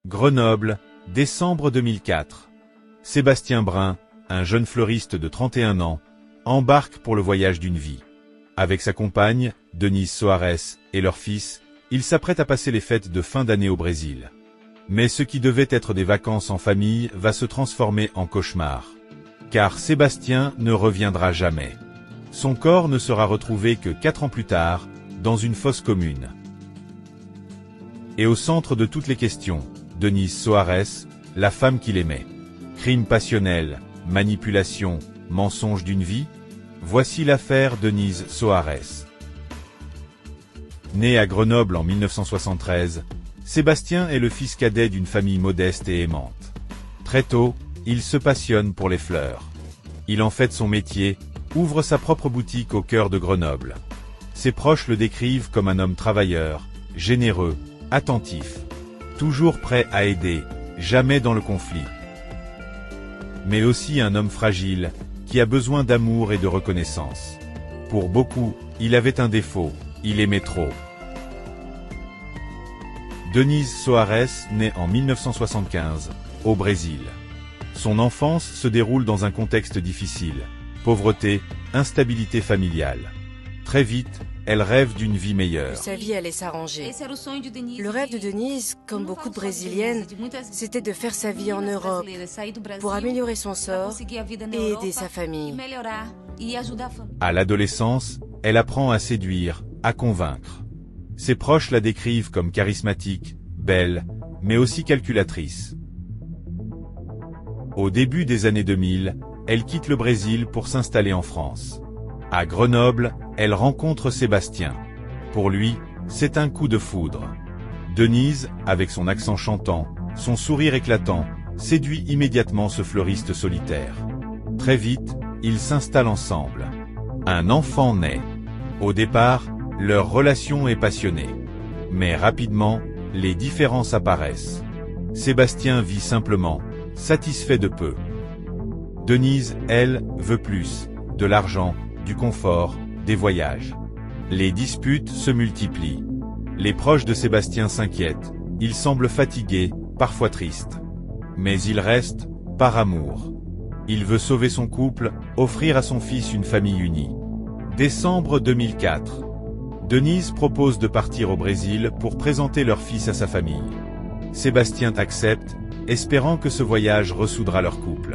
Grenoble, décembre 2004. Sébastien Brun, un jeune fleuriste de 31 ans, embarque pour le voyage d'une vie. Avec sa compagne, Denise Soares, et leur fils, il s'apprête à passer les fêtes de fin d'année au Brésil. Mais ce qui devait être des vacances en famille va se transformer en cauchemar. Car Sébastien ne reviendra jamais. Son corps ne sera retrouvé que 4 ans plus tard, dans une fosse commune. Et au centre de toutes les questions, Denise Soares, la femme qu'il aimait. Crime passionnel, manipulation, mensonge d'une vie? Voici l'affaire Denise Soares. Né à Grenoble en 1973, Sébastien est le fils cadet d'une famille modeste et aimante. Très tôt, il se passionne pour les fleurs. Il en fait son métier, ouvre sa propre boutique au cœur de Grenoble. Ses proches le décrivent comme un homme travailleur, généreux, attentif. Toujours prêt à aider, jamais dans le conflit. Mais aussi un homme fragile, qui a besoin d'amour et de reconnaissance. Pour beaucoup, il avait un défaut, il aimait trop. Denise Soares naît en 1975, au Brésil. Son enfance se déroule dans un contexte difficile, pauvreté, instabilité familiale. Très vite, elle rêve d'une vie meilleure. Sa vie allait s'arranger. Le rêve de Denise, comme beaucoup de Brésiliennes, c'était de faire sa vie en Europe pour améliorer son sort et aider sa famille. À l'adolescence, elle apprend à séduire, à convaincre. Ses proches la décrivent comme charismatique, belle, mais aussi calculatrice. Au début des années 2000, elle quitte le Brésil pour s'installer en France. À Grenoble, elle rencontre Sébastien. Pour lui, c'est un coup de foudre. Denise, avec son accent chantant, son sourire éclatant, séduit immédiatement ce fleuriste solitaire. Très vite, ils s'installent ensemble. Un enfant naît. Au départ, leur relation est passionnée. Mais rapidement, les différences apparaissent. Sébastien vit simplement, satisfait de peu. Denise, elle, veut plus, de l'argent, du confort, des voyages. Les disputes se multiplient. Les proches de Sébastien s'inquiètent, il semble fatigué, parfois triste. Mais il reste, par amour. Il veut sauver son couple, offrir à son fils une famille unie. Décembre 2004. Denise propose de partir au Brésil pour présenter leur fils à sa famille. Sébastien accepte, espérant que ce voyage ressoudra leur couple.